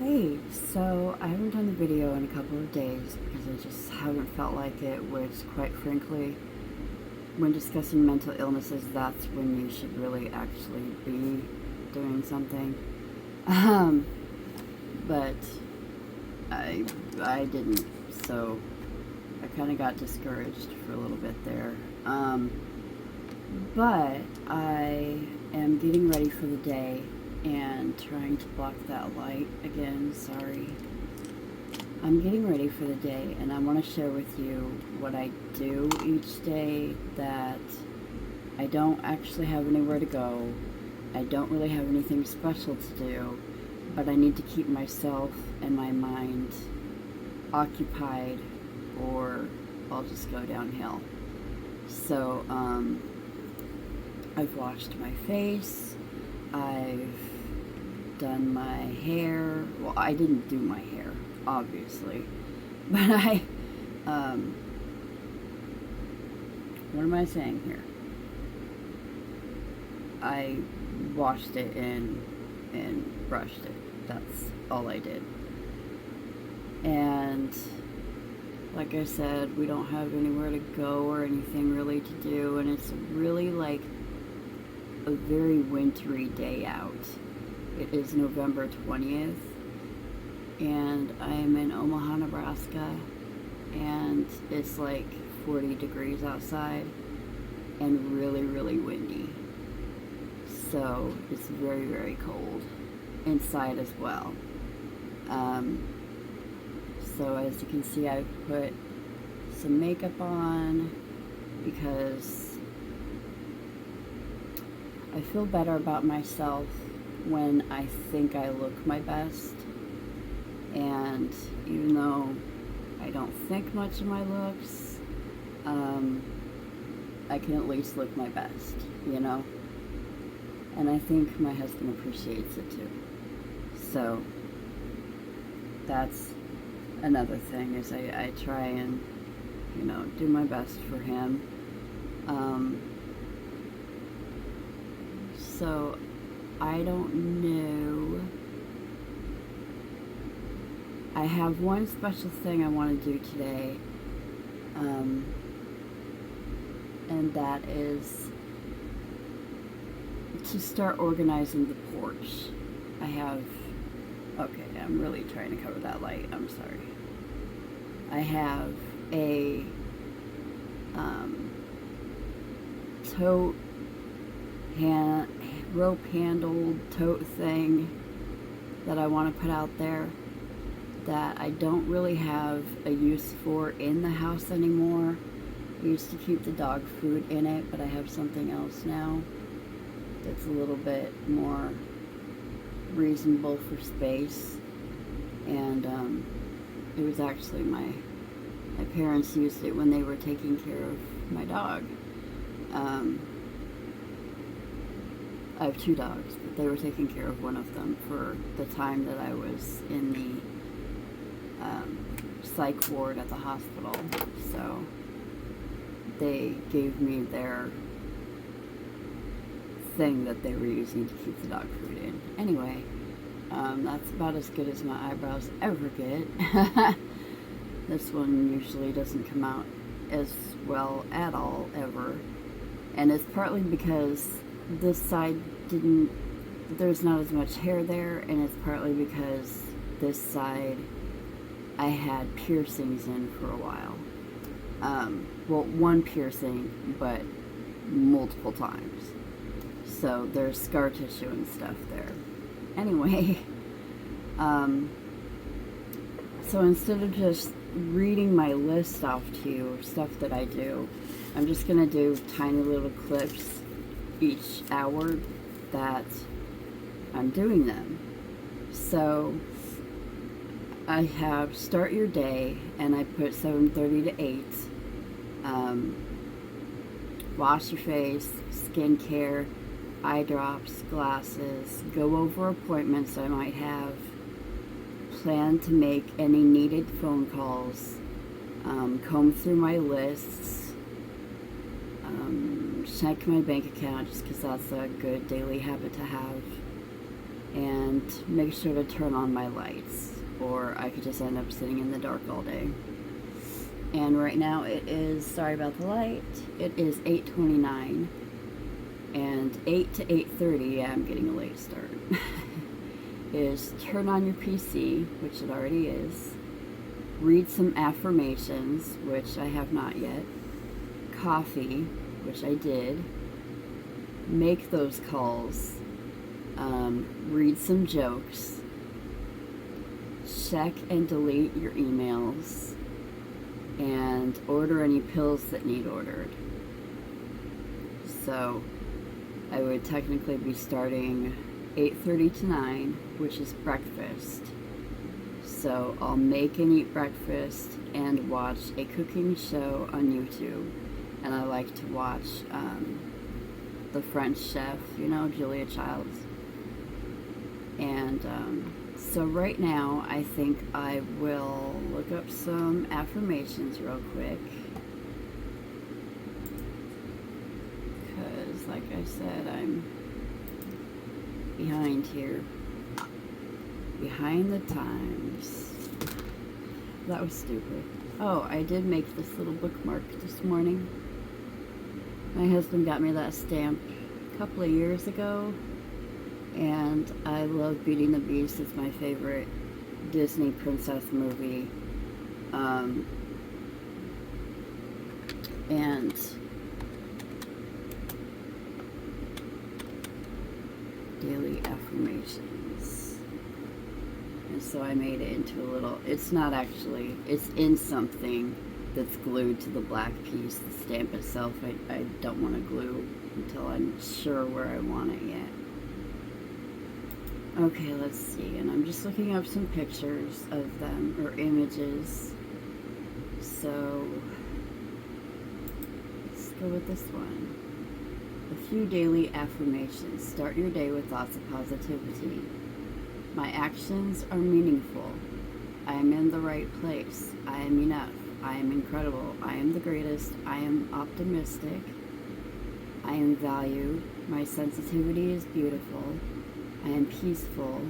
Hey, so I haven't done the video in a couple of days because I just haven't felt like it, which quite frankly, when discussing mental illnesses, that's when you should really actually be doing something. Um, but I didn't, so I kind of got discouraged for a little bit there. But I am getting ready for the day and trying to block that light again, sorry. I'm getting ready for the day and I want to share with you what I do each day that I don't actually have anywhere to go. I don't really have anything special to do, but I need to keep myself and my mind occupied or I'll just go downhill. So, I've washed my face, I've done my hair. Well, I didn't do my hair, obviously, but what am I saying here? I washed it and brushed it. That's all I did. And like I said, we don't have anywhere to go or anything really to do, and it's really like a very wintry day out. It is November 20th, and I am in Omaha, Nebraska, and it's like 40 degrees outside and really, really windy. So it's very, very cold inside as well. So as you can see, I've put some makeup on because I feel better about myself when I think I look my best. And even though I don't think much of my looks, I can at least look my best, you know? And I think my husband appreciates it too. So that's another thing is I try and, you know, do my best for him. So I don't know. I have one special thing I want to do today, and that is to start organizing the porch. Okay, I'm really trying to cover that light, I'm sorry. I have a tote, rope handled tote thing that I want to put out there that I don't really have a use for in the house anymore. I used to keep the dog food in it, but I have something else now that's a little bit more reasonable for space. And it was actually my parents used it when they were taking care of my dog. I have two dogs, but they were taking care of one of them for the time that I was in the psych ward at the hospital. So they gave me their thing that they were using to keep the dog food in. Anyway, that's about as good as my eyebrows ever get. This one usually doesn't come out as well at all, ever. And it's partly because this side there's not as much hair there, and it's partly because this side I had piercings in for a while. Well, one piercing, but multiple times. So there's scar tissue and stuff there. Anyway, so instead of just reading my list off to you of stuff that I do, I'm just going to do tiny little clips each hour that I'm doing them. So I have start your day, and I put 7:30 to 8. Wash your face, skincare, eye drops, glasses, go over appointments I might have, plan to make any needed phone calls, comb through my lists, check my bank account just because that's a good daily habit to have, and make sure to turn on my lights, or I could just end up sitting in the dark all day. And right now it is, sorry about the light, it is 8:29, and 8 to 8:30, yeah, I'm getting a late start, is turn on your PC, which it already is, read some affirmations, which I have not yet, coffee, which I did, make those calls, read some jokes, check and delete your emails, and order any pills that need ordered. So I would technically be starting 8:30 to 9, which is breakfast. So I'll make and eat breakfast and watch a cooking show on YouTube. And I like to watch the French chef, you know, Julia Childs. And so right now I think I will look up some affirmations real quick. Because like I said, I'm behind here. Behind the times. That was stupid. Oh, I did make this little bookmark this morning. My husband got me that stamp a couple of years ago, and I love Beauty and the Beast. It's my favorite Disney princess movie. And daily affirmations. And so I made it into a little, it's not actually, it's in something that's glued to the black piece. The stamp itself, I don't want to glue until I'm sure where I want it yet. Okay, let's see. And I'm just looking up some pictures of them, or images. So let's go with this one. A few daily affirmations. Start your day with thoughts of positivity. My actions are meaningful. I am in the right place. I am enough. I am incredible. I am the greatest. I am optimistic. I am valued. My sensitivity is beautiful. I am peaceful.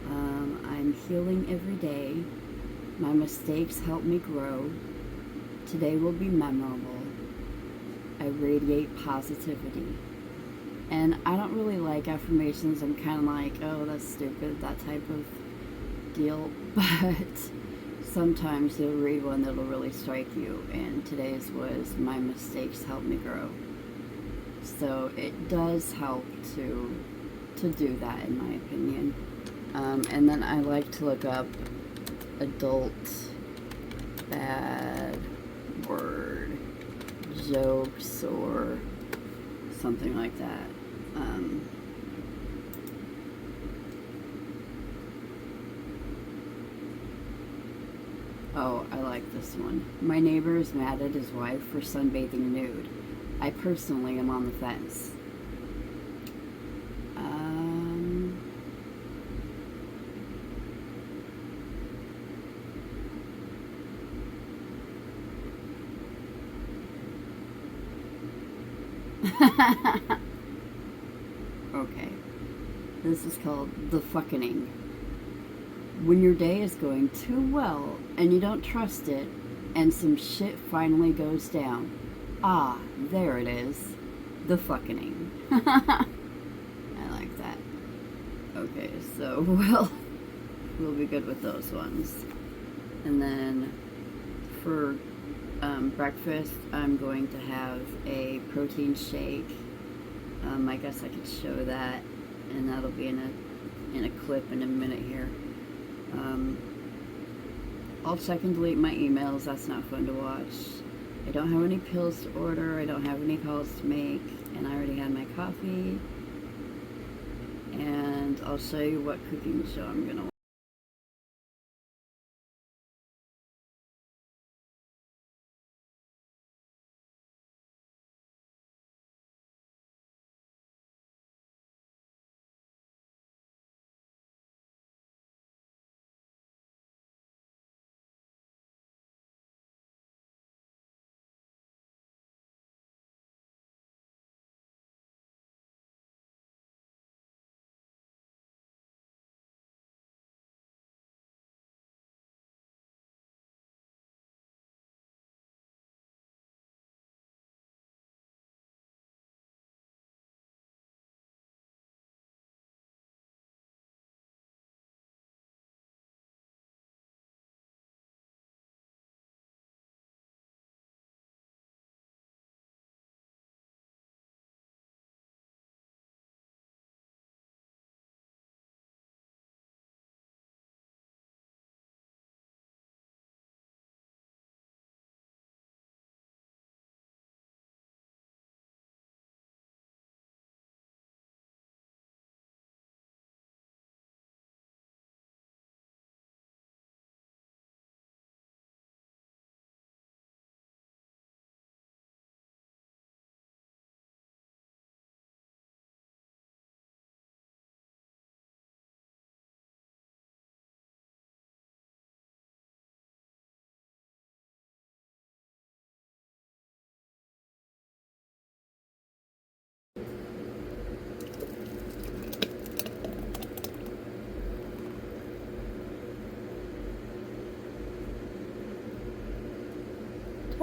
I'm healing every day. My mistakes help me grow. Today will be memorable. I radiate positivity. And I don't really like affirmations. I'm kind of like, oh, that's stupid, that type of deal. But sometimes you'll read one that'll really strike you. And today's was, my mistakes help me grow. So it does help to do that, in my opinion. And then I like to look up adult bad word jokes or something like that. Oh, I like this one. My neighbor is mad at his wife for sunbathing nude. I personally am on the fence. Okay. This is called the fucking. When your day is going too well and you don't trust it and some shit finally goes down. Ah, there it is. The fucking. I like that. Okay, so we'll be good with those ones. And then for breakfast, I'm going to have a protein shake. I guess I could show that, and that'll be in a clip in a minute here. I'll check and delete my emails. That's not fun to watch. I don't have any pills to order. I don't have any calls to make, and I already had my coffee. And I'll show you what cooking show I'm gonna watch.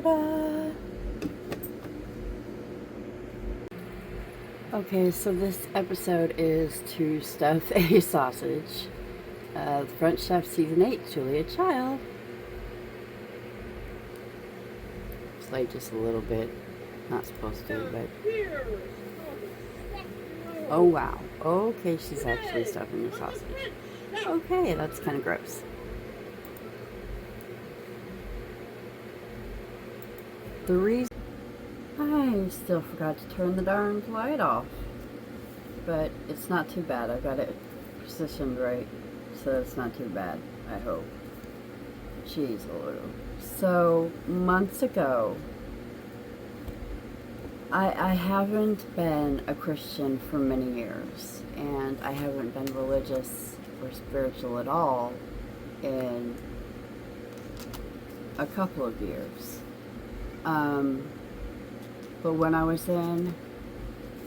Ta-da! Okay, so this episode is to stuff a sausage. The French Chef Season 8, Julia Child. Play just a little bit. Not supposed to, but... Oh, wow. Okay, she's actually stuffing the sausage. Okay, that's kind of gross. The reason... I still forgot to turn the darn light off. But it's not too bad. I've got it positioned right, so it's not too bad, I hope. Jeez, Lord. So, months ago, I haven't been a Christian for many years, and I haven't been religious or spiritual at all in a couple of years. But when I was in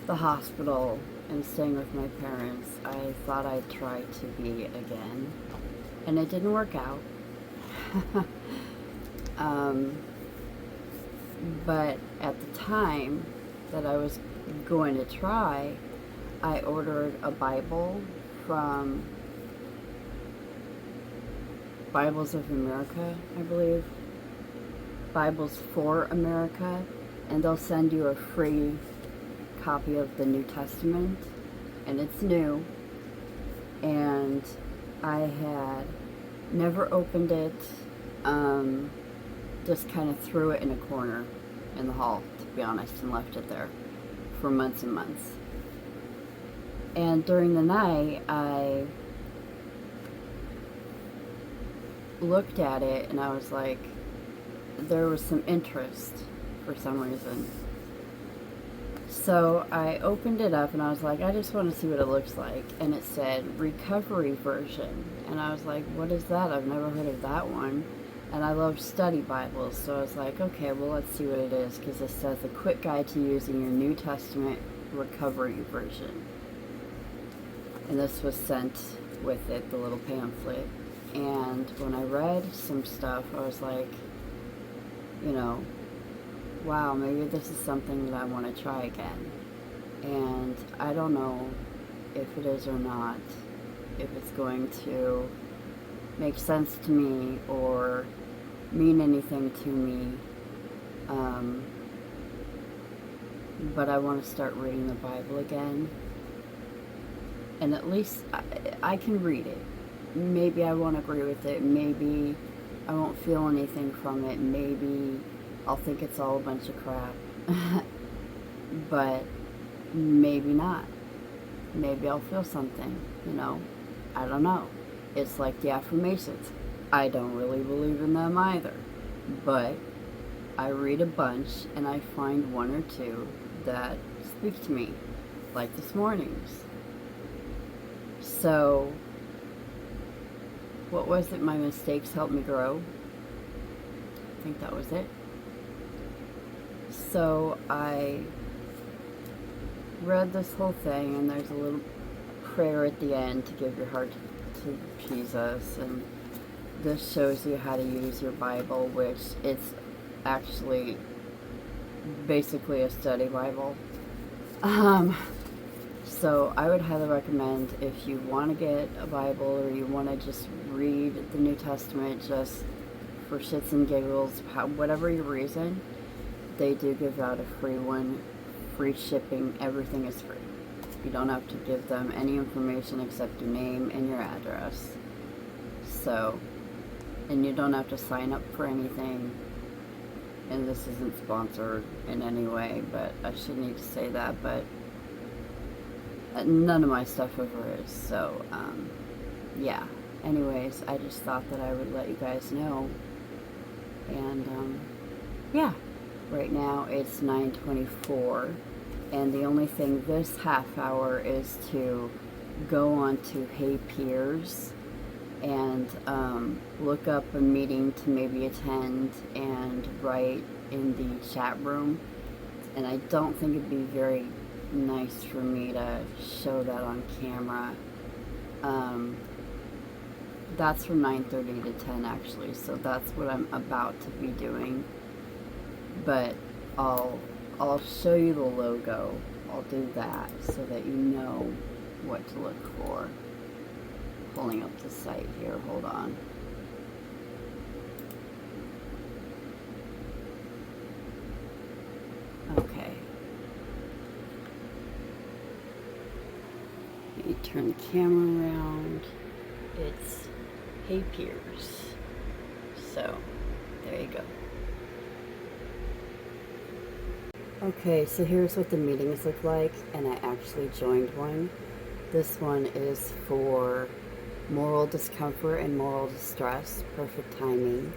the hospital and staying with my parents, I thought I'd try to be again, and it didn't work out. But at the time that I was going to try, I ordered a Bible from Bibles of America, I believe. Bibles for America, and they'll send you a free copy of the New Testament, and it's new, and I had never opened it, just kind of threw it in a corner in the hall, to be honest, and left it there for months and months. And during the night, I looked at it and I was like, there was some interest for some reason. So I opened it up and I was like, I just want to see what it looks like. And it said recovery version. And I was like, what is that? I've never heard of that one. And I love study Bibles, so I was like, okay, well, let's see what it is, because it says a quick guide to using your New Testament recovery version. And this was sent with it, the little pamphlet. And when I read some stuff, I was like, you know, wow, maybe this is something that I want to try again. And I don't know if it is or not, if it's going to make sense to me or mean anything to me, but I want to start reading the Bible again, and at least I can read it. Maybe I won't agree with it, maybe I won't feel anything from it, maybe I'll think it's all a bunch of crap, but maybe not. Maybe I'll feel something, you know, I don't know. It's like the affirmations. I don't really believe in them either, but I read a bunch and I find one or two that speak to me, like this morning's. So, what was it? My mistakes helped me grow. I think that was it. So I read this whole thing, and there's a little prayer at the end to give your heart to Jesus, and this shows you how to use your Bible, which it's actually basically a study Bible. So I would highly recommend, if you want to get a Bible or you want to just read the New Testament just for shits and giggles, whatever your reason, they do give out a free one, free shipping, everything is free. You don't have to give them any information except your name and your address. So, and you don't have to sign up for anything. And this isn't sponsored in any way, but I should need to say that, but none of my stuff ever is. So, yeah. Anyways, I just thought that I would let you guys know. And, yeah. Right now it's 9:24. And the only thing this half hour is to go on to Hey Peers and look up a meeting to maybe attend and write in the chat room. And I don't think it'd be very nice for me to show that on camera. That's from 9:30 to 10 actually, so that's what I'm about to be doing. but I'll show you the logo. I'll do that so that you know what to look for. Pulling up the site here, hold on. Okay. Let me turn the camera around. It's Hey Peers. So, there you go. Okay, so here's what the meetings look like, and I actually joined one. This one is for moral discomfort and moral distress, perfect timing.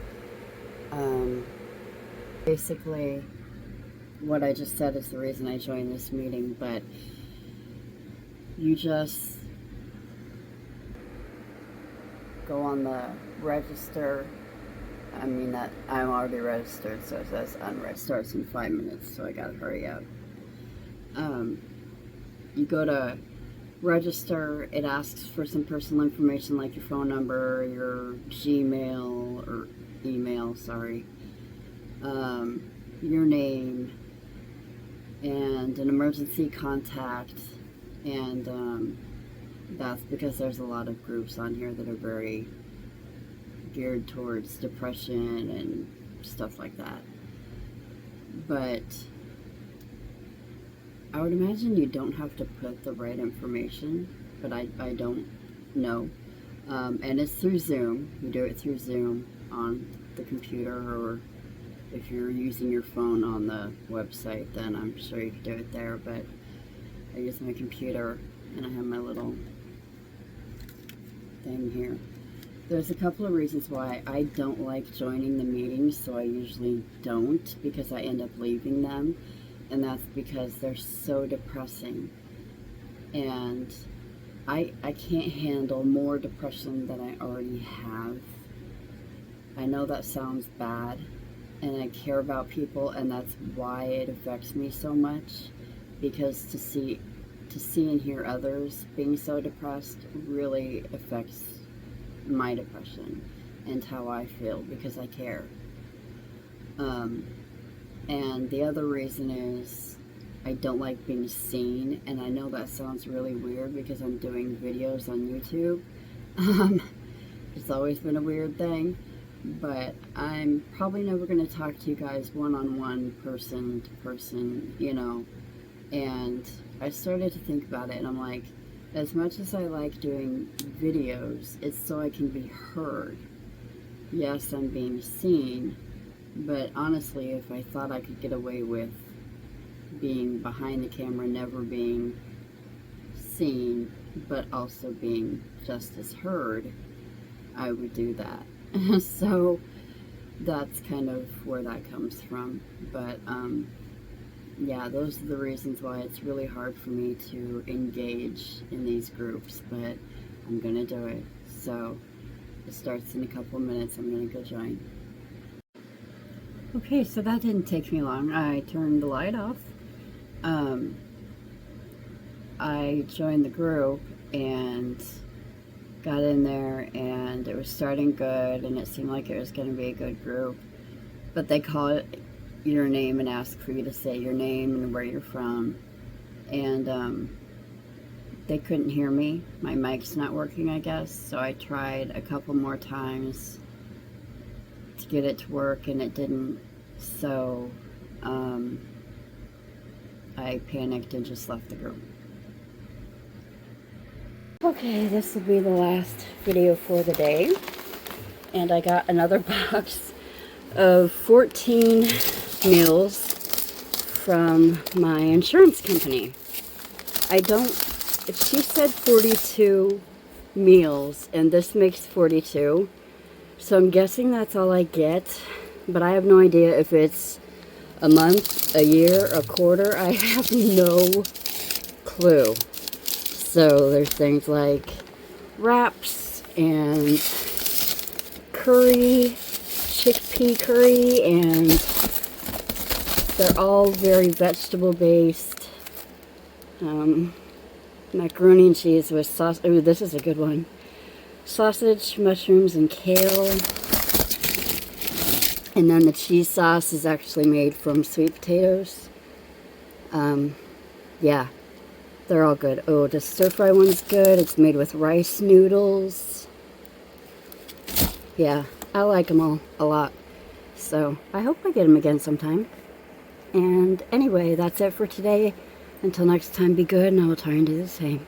Basically, what I just said is the reason I joined this meeting, but you just go on the register. I mean, that I'm already registered, so it says unregistered. Starts in 5 minutes, so I gotta hurry up. You go to register, it asks for some personal information like your phone number, your Gmail or email, sorry, your name, and an emergency contact, and that's because there's a lot of groups on here that are very geared towards depression and stuff like that. But I would imagine you don't have to put the right information, but I don't know. And it's through Zoom. You do it through Zoom on the computer, or if you're using your phone on the website, then I'm sure you can do it there. But I use my computer, and I have my little thing here. There's a couple of reasons why I don't like joining the meetings, so I usually don't, because I end up leaving them, and that's because they're so depressing, and I can't handle more depression than I already have. I know that sounds bad, and I care about people, and that's why it affects me so much, because to see and hear others being so depressed really affects my depression and how I feel, because I care. And the other reason is I don't like being seen, and I know that sounds really weird because I'm doing videos on YouTube. It's always been a weird thing, but I'm probably never going to talk to you guys one-on-one, person to person, you know. And I started to think about it, and I'm like, as much as I like doing videos, it's so I can be heard. Yes, I'm being seen, but honestly, if I thought I could get away with being behind the camera, never being seen, but also being just as heard, I would do that. So that's kind of where that comes from. But yeah, those are the reasons why it's really hard for me to engage in these groups, but I'm gonna do it. So it starts in a couple minutes. I'm gonna go join. Okay, so that didn't take me long. I turned the light off. I joined the group and got in there, and it was starting good, and it seemed like it was going to be a good group, but they call it your name and ask for you to say your name and where you're from, and they couldn't hear me. My mic's not working, I guess, so I tried a couple more times to get it to work, and it didn't. So I panicked and just left the group. Okay, this will be the last video for the day, and I got another box of 14 meals from my insurance company. She said 42 meals, and this makes 42, so I'm guessing that's all I get, but I have no idea if it's a month, a year, a quarter. I have no clue. So there's things like wraps and curry, chickpea curry, and they're all very vegetable based. Macaroni and cheese with sauce. Ooh, this is a good one. Sausage, mushrooms, and kale. And then the cheese sauce is actually made from sweet potatoes. Yeah, they're all good. Oh, the stir-fry one's good. It's made with rice noodles. Yeah, I like them all a lot. So I hope I get them again sometime. And anyway, that's it for today. Until next time, be good, and I will try and do the same.